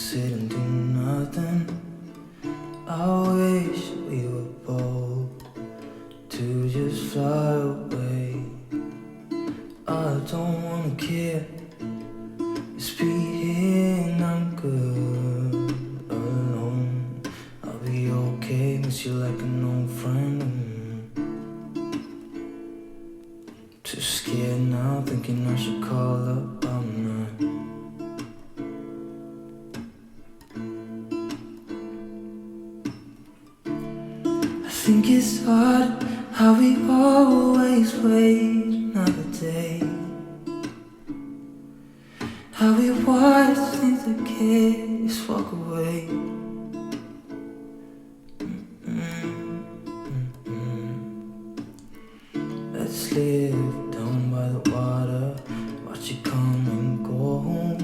sit and do nothing. I wish we were bold to just fly away. I don't wanna care, just be here and I'm good alone. I'll be okay, miss you like an old friend. Too scared now, thinking I should call up, I'm not. I think it's hard how we always wait another day, how we watch things that can't just walk away. Let's live down by the water, watch it come and go home.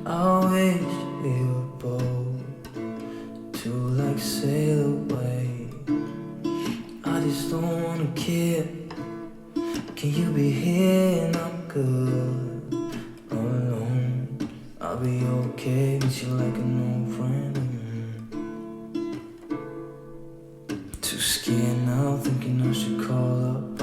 I wish we were bold to like sail away. I just don't wanna care. Can you be here and I'm good alone? I'll be okay, miss you like an old friend. Too scared now, thinking I should call up.